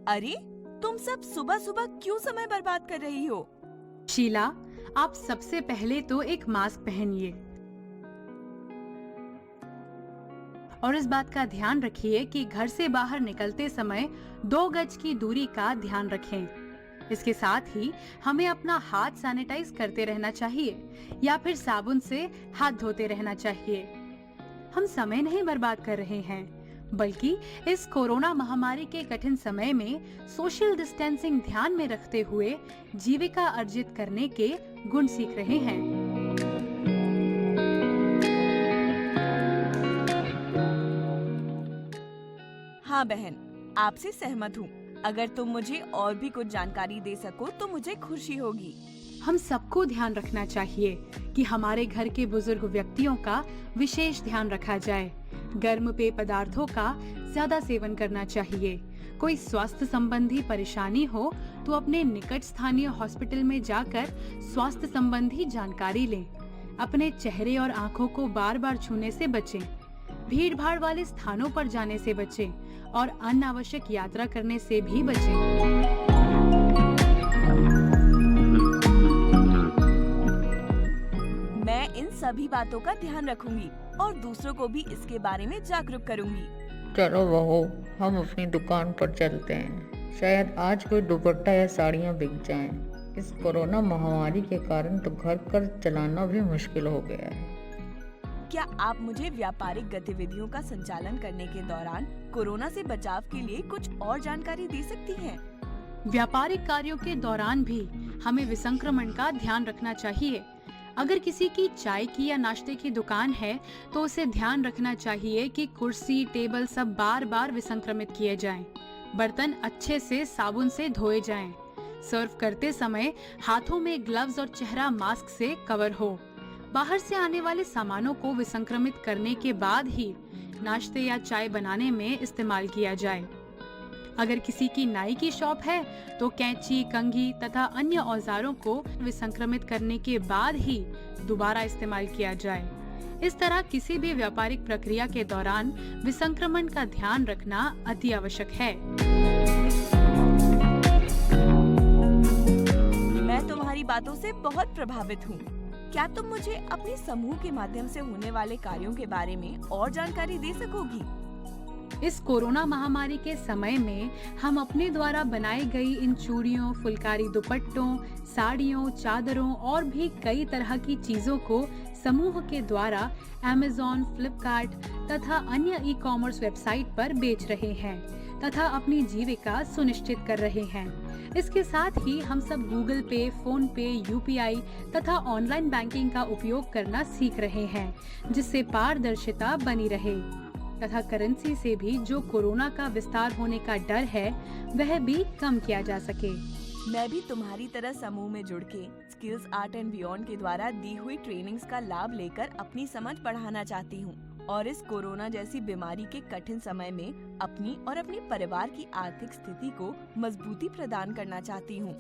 अरे, तुम सब सुबह सुबह क्यों समय बर्बाद कर रही हो? शीला, आप सबसे पहले तो एक मास्क पहनिए और इस बात का ध्यान रखिए कि घर से बाहर निकलते समय 2 गज की दूरी का ध्यान रखें। इसके साथ ही हमें अपना हाथ सैनिटाइज करते रहना चाहिए या फिर साबुन से हाथ धोते रहना चाहिए। हम समय नहीं बर्बाद कर रहे हैं, बल्कि इस कोरोना महामारी के कठिन समय में सोशल डिस्टेंसिंग ध्यान में रखते हुए जीविका अर्जित करने के गुण सीख रहे हैं। हाँ बहन, आपसे सहमत हूँ। अगर तुम मुझे और भी कुछ जानकारी दे सको तो मुझे खुशी होगी। हम सबको ध्यान रखना चाहिए कि हमारे घर के बुजुर्ग व्यक्तियों का विशेष ध्यान रखा जाए। गर्म पेय पदार्थों का ज्यादा सेवन करना चाहिए। कोई स्वास्थ्य संबंधी परेशानी हो तो अपने निकट स्थानीय हॉस्पिटल में जाकर स्वास्थ्य संबंधी जानकारी लें। अपने चेहरे और आंखों को बार बार छूने से बचें। भीड़ भाड़ वाले स्थानों पर जाने से बचें और अनावश्यक यात्रा करने से भी बचें। मैं इन सभी बातों का ध्यान रखूंगी और दूसरों को भी इसके बारे में जागरूक करूंगी। चलो बहू, हम अपनी दुकान पर चलते हैं। शायद आज कोई दुपट्टा या साड़ियाँ बिक जाएं। इस कोरोना महामारी के कारण तो घर कर चलाना भी मुश्किल हो गया है। क्या आप मुझे व्यापारिक गतिविधियों का संचालन करने के दौरान कोरोना से बचाव के लिए कुछ और जानकारी दे सकती हैं? व्यापारिक कार्यों के दौरान भी हमें विसंक्रमण का ध्यान रखना चाहिए। अगर किसी की चाय की या नाश्ते की दुकान है तो उसे ध्यान रखना चाहिए कि कुर्सी, टेबल सब बार बार विसंक्रमित किए जाएं। बर्तन अच्छे से साबुन से धोए जाएं। सर्व करते समय हाथों में ग्लव्स और चेहरा मास्क से कवर हो। बाहर से आने वाले सामानों को विसंक्रमित करने के बाद ही नाश्ते या चाय बनाने में इस्तेमाल किया जाए। अगर किसी की नाई की शॉप है तो कैंची, कंघी तथा अन्य औजारों को विसंक्रमित करने के बाद ही दोबारा इस्तेमाल किया जाए। इस तरह किसी भी व्यापारिक प्रक्रिया के दौरान विसंक्रमण का ध्यान रखना अति आवश्यक है। मैं तुम्हारी बातों से बहुत प्रभावित हूँ। क्या तुम मुझे अपने समूह के माध्यम से होने वाले कार्यों के बारे में और जानकारी दे सकोगी? इस कोरोना महामारी के समय में हम अपने द्वारा बनाई गई इन चूड़ियों, फुलकारी दुपट्टों, साड़ियों, चादरों और भी कई तरह की चीजों को समूह के द्वारा Amazon, फ्लिपकार्ट तथा अन्य ई-कॉमर्स वेबसाइट पर बेच रहे हैं तथा अपनी जीविका सुनिश्चित कर रहे हैं। इसके साथ ही हम सब गूगल पे, फोन पे, UPI तथा ऑनलाइन बैंकिंग का उपयोग करना सीख रहे हैं, जिससे पारदर्शिता बनी रहे तथा करेंसी से भी जो कोरोना का विस्तार होने का डर है वह भी कम किया जा सके। मैं भी तुम्हारी तरह समूह में जुड़ के स्किल्स आर्ट एंड बियॉन्ड के द्वारा दी हुई ट्रेनिंग्स का लाभ लेकर अपनी समझ बढ़ाना चाहती हूँ और इस कोरोना जैसी बीमारी के कठिन समय में अपनी और अपने परिवार की आर्थिक स्थिति को मजबूती प्रदान करना चाहती हूँ।